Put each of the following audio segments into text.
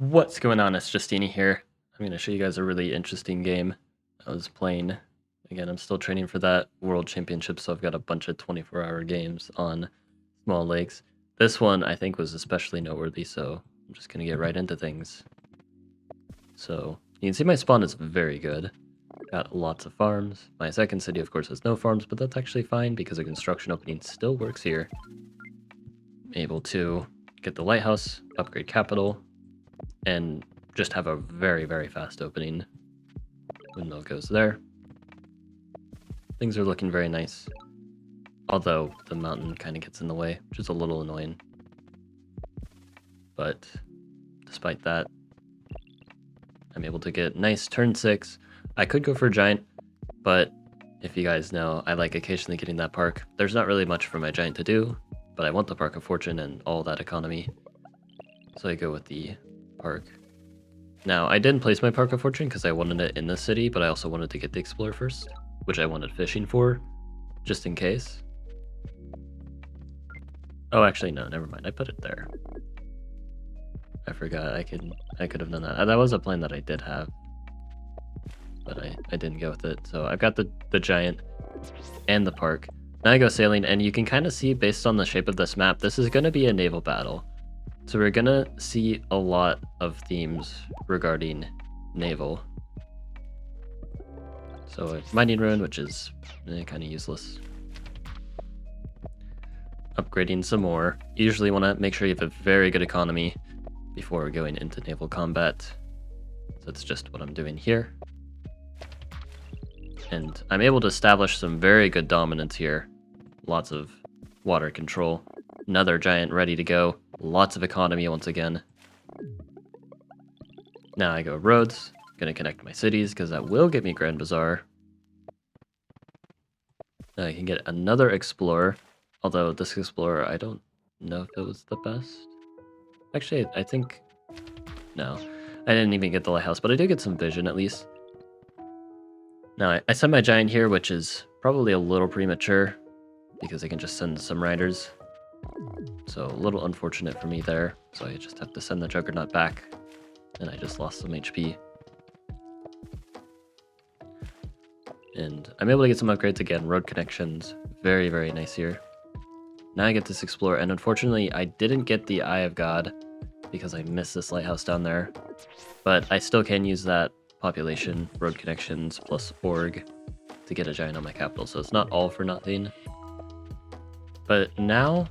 What's going on? It's Justeeni here. I'm going to show you guys a really interesting game I was playing. Again, I'm still training for that World Championship, so I've got a bunch of 24-hour games on small lakes. This one, I think, was especially noteworthy, so I'm just going to get right into things. So, you can see my spawn is very good. Got lots of farms. My second city, of course, has no farms, but that's actually fine because a construction opening still works here. Able to get the lighthouse, upgrade capital, and just have a very, very fast opening. Windmill goes there. Things are looking very nice. Although the mountain kind of gets in the way, which is a little annoying. But despite that, I'm able to get nice turn 6. I could go for a giant, but if you guys know, I like occasionally getting that park. There's not really much for my giant to do, but I want the Park of Fortune and all that economy. So I go with the park. Now, I didn't place my Park of Fortune because I wanted it in the city, but I also wanted to get the Explorer first, which I wanted fishing for, just in case. Oh, actually, no, never mind. I put it there. I forgot. I could have done that. That was a plan that I did have, but I didn't go with it. So I've got the giant and the park. Now I go sailing, and you can kind of see, based on the shape of this map, this is going to be a naval battle. So we're going to see a lot of themes regarding naval. So a mining ruin, which is kind of useless. Upgrading some more. You usually want to make sure you have a very good economy before going into naval combat. So that's just what I'm doing here. And I'm able to establish some very good dominance here. Lots of water control. Another giant ready to go. Lots of economy once again. Now I go roads. Gonna connect my cities because that will get me Grand Bazaar. Now I can get another Explorer. Although this Explorer, I don't know if it was the best. Actually, I think... No. I didn't even get the lighthouse, but I did get some vision at least. Now I send my giant here, which is probably a little premature because I can just send some riders. So a little unfortunate for me there. So I just have to send the Juggernaut back. And I just lost some HP. And I'm able to get some upgrades again. Road connections. Very, very nice here. Now I get this Explorer. And unfortunately, I didn't get the Eye of God because I missed this lighthouse down there. But I still can use that population, road connections, plus org to get a giant on my capital. So it's not all for nothing. But now...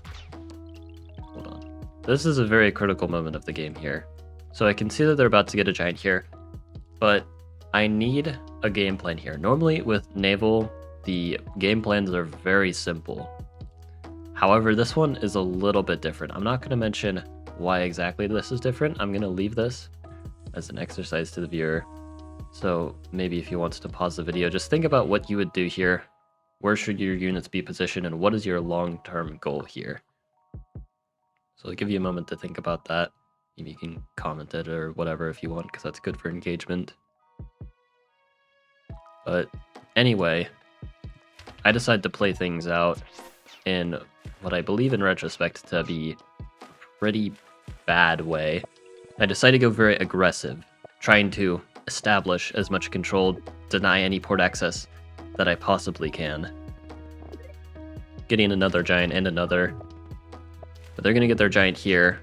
Hold on. This is a very critical moment of the game here. So I can see that they're about to get a giant here, but I need a game plan here. Normally with Naval, the game plans are very simple. However, this one is a little bit different. I'm not going to mention why exactly this is different. I'm going to leave this as an exercise to the viewer. So maybe if you want to pause the video, just think about what you would do here. Where should your units be positioned, and what is your long-term goal here? So I'll give you a moment to think about that. Maybe you can comment it or whatever if you want, because that's good for engagement. But anyway, I decided to play things out in what I believe in retrospect to be a pretty bad way. I decided to go very aggressive, trying to establish as much control, deny any port access that I possibly can. Getting another giant and another. But they're going to get their giant here.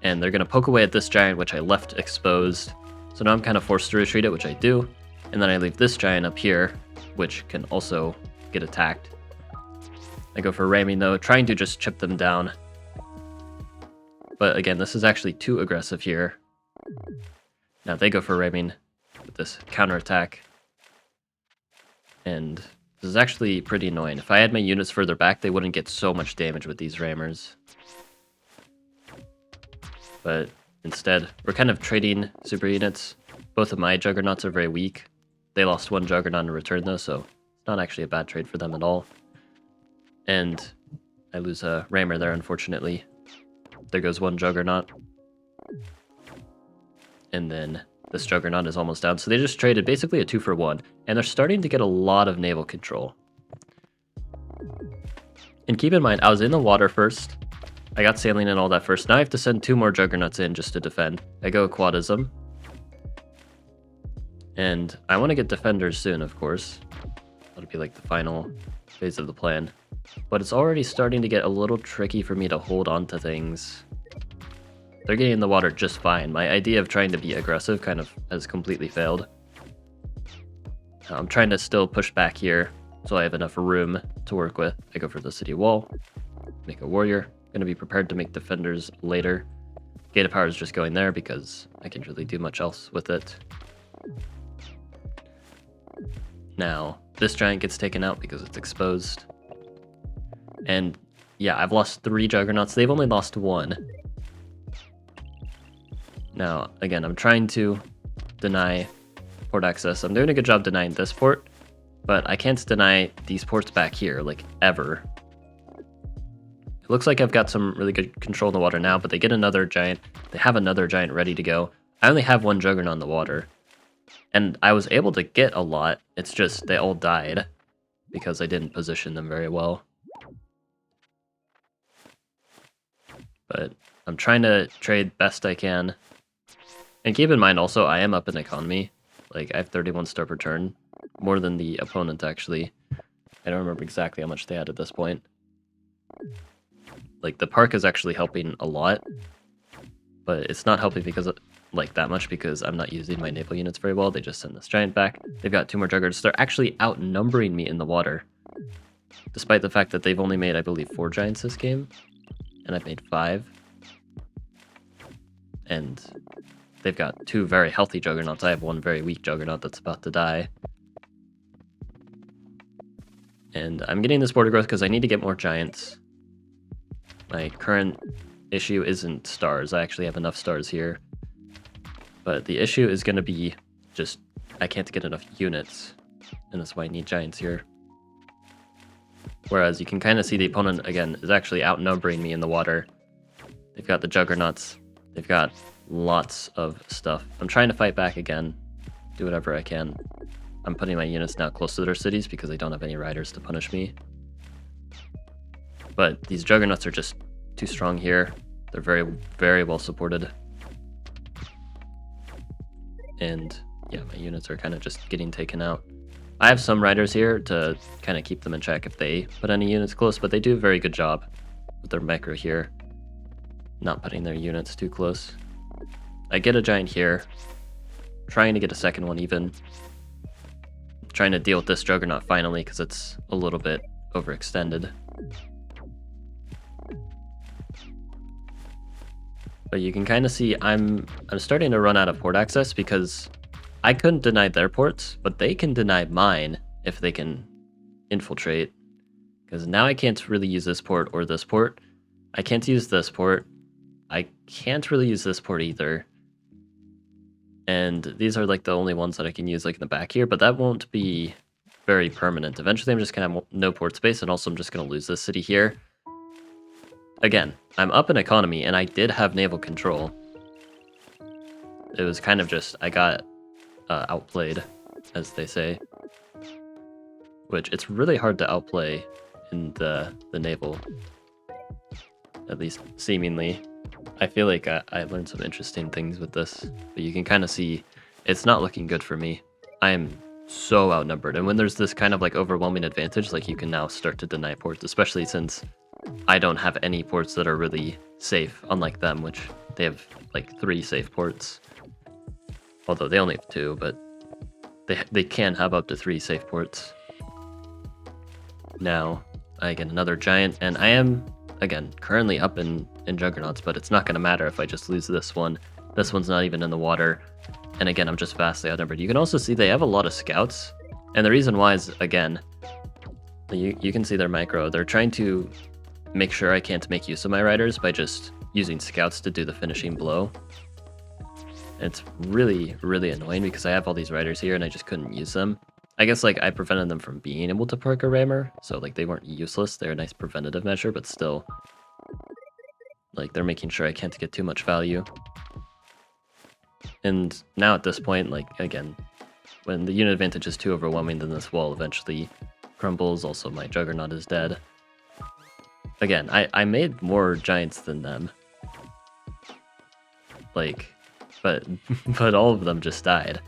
And they're going to poke away at this giant, which I left exposed. So now I'm kind of forced to retreat it, which I do. And then I leave this giant up here, which can also get attacked. I go for ramming though, trying to just chip them down. But again, this is actually too aggressive here. Now they go for ramming with this counterattack. And this is actually pretty annoying. If I had my units further back, they wouldn't get so much damage with these rammers. But instead, we're kind of trading super units. Both of my Juggernauts are very weak. They lost one Juggernaut in return though, so it's not actually a bad trade for them at all. And I lose a rammer there, unfortunately. There goes one Juggernaut. And then this Juggernaut is almost down. So they just traded basically a 2-for-1. And they're starting to get a lot of naval control. And keep in mind, I was in the water first. I got saline and all that first. Now I have to send 2 more juggernauts in just to defend. I go aquatism. And I want to get defenders soon, of course. That'll be like the final phase of the plan. But it's already starting to get a little tricky for me to hold on to things. They're getting in the water just fine. My idea of trying to be aggressive kind of has completely failed. I'm trying to still push back here so I have enough room to work with. I go for the city wall, make a warrior. Going to be prepared to make defenders later. Gate of Power is just going there because I can't really do much else with it. Now, this giant gets taken out because it's exposed. And yeah, I've lost 3 juggernauts. They've only lost 1. Now, again, I'm trying to deny port access. I'm doing a good job denying this port, but I can't deny these ports back here, like, ever. It looks like I've got some really good control in the water now, but they get another giant. They have another giant ready to go. I only have 1 juggernaut in the water. And I was able to get a lot. It's just they all died because I didn't position them very well. But I'm trying to trade best I can. And keep in mind also, I am up in economy. Like, I have 31 star per turn. More than the opponent, actually. I don't remember exactly how much they had at this point. Like, the park is actually helping a lot. But it's not helping because like that much because I'm not using my naval units very well. They just send this giant back. They've got 2 more juggernauts. They're actually outnumbering me in the water. Despite the fact that they've only made, I believe, 4 giants this game. And I've made 5. And they've got 2 very healthy juggernauts. I have 1 very weak juggernaut that's about to die. And I'm getting this border growth because I need to get more giants. My current issue isn't stars. I actually have enough stars here. But the issue is going to be just, I can't get enough units. And that's why I need giants here. Whereas you can kind of see the opponent, again, is actually outnumbering me in the water. They've got the juggernauts. They've got lots of stuff. I'm trying to fight back again. Do whatever I can. I'm putting my units now close to their cities because they don't have any riders to punish me. But these juggernauts are just too strong here. They're very, very well supported. And yeah, my units are kind of just getting taken out. I have some riders here to kind of keep them in check if they put any units close, but they do a very good job with their micro here, not putting their units too close. I get a giant here, trying to get a second one even. Trying to deal with this juggernaut finally because it's a little bit overextended. But you can kind of see I'm starting to run out of port access because I couldn't deny their ports, but they can deny mine if they can infiltrate. Because now I can't really use this port or this port. I can't use this port. I can't really use this port either. And these are like the only ones that I can use like in the back here, but that won't be very permanent. Eventually I'm just going to have no port space, and also I'm just going to lose this city here. Again, I'm up in economy, and I did have naval control. It was kind of just, I got outplayed, as they say. Which, it's really hard to outplay in the naval. At least, seemingly. I feel like I learned some interesting things with this. But you can kind of see, it's not looking good for me. I am so outnumbered. And when there's this kind of like overwhelming advantage, like you can now start to deny ports, especially since I don't have any ports that are really safe, unlike them, which they have like 3 safe ports. Although they only have 2, but they can have up to 3 safe ports. Now, I get another giant, and I am, again, currently up in juggernauts, but it's not going to matter if I just lose this one. This one's not even in the water. And again, I'm just vastly outnumbered. You can also see they have a lot of scouts. And the reason why is, again, you can see their micro. They're trying to make sure I can't make use of my riders by just using scouts to do the finishing blow. And it's really, really annoying because I have all these riders here and I just couldn't use them. I guess like I prevented them from being able to park a rammer, so like they weren't useless. They're a nice preventative measure, but still, like they're making sure I can't get too much value. And now at this point, like again, when the unit advantage is too overwhelming, then this wall eventually crumbles. Also, my juggernaut is dead. again, I made more giants than them. Like, but but all of them just died.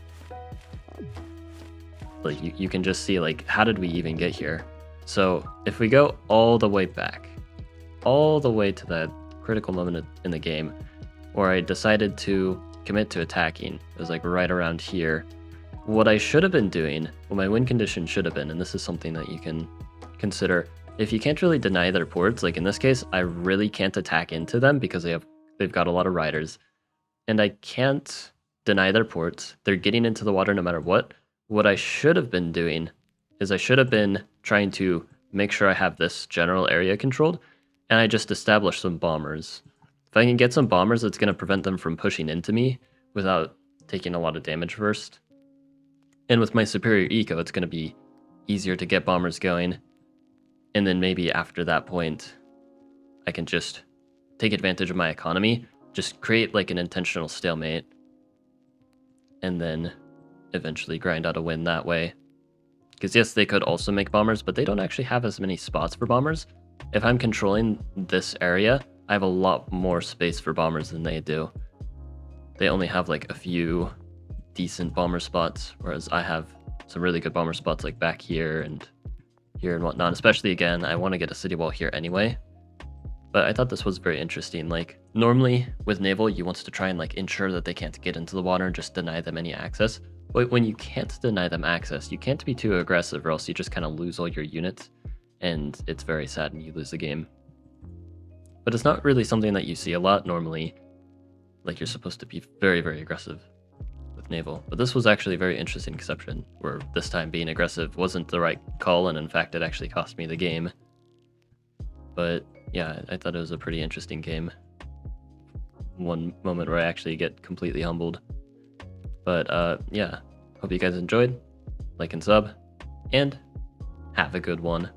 Like, you can just see, like, how did we even get here? So if we go all the way back, all the way to that critical moment in the game where I decided to commit to attacking, it was like right around here. What I should have been doing, what my win condition should have been, and this is something that you can consider, if you can't really deny their ports, like in this case, I really can't attack into them because they've got a lot of riders, and I can't deny their ports. They're getting into the water no matter what. What I should have been doing is I should have been trying to make sure I have this general area controlled, and I just established some bombers. If I can get some bombers, it's going to prevent them from pushing into me without taking a lot of damage first. And with my superior eco, it's going to be easier to get bombers going. And then maybe after that point, I can just take advantage of my economy, just create like an intentional stalemate, and then eventually grind out a win that way. Because yes, they could also make bombers, but they don't actually have as many spots for bombers. If I'm controlling this area, I have a lot more space for bombers than they do. They only have like a few decent bomber spots, whereas I have some really good bomber spots like back here and whatnot. Especially, again, I want to get a city wall here anyway. But I thought this was very interesting. Like, normally with Naval, you want to try and like ensure that they can't get into the water and just deny them any access. But when you can't deny them access, you can't be too aggressive, or else you just kind of lose all your units, and it's very sad and you lose the game. But it's not really something that you see a lot normally. Like, you're supposed to be very, very aggressive with Naval. But this was actually a very interesting exception, where this time being aggressive wasn't the right call, and in fact it actually cost me the game. But yeah, I thought it was a pretty interesting game. One moment where I actually get completely humbled. But yeah, hope you guys enjoyed. Like and sub, and have a good one.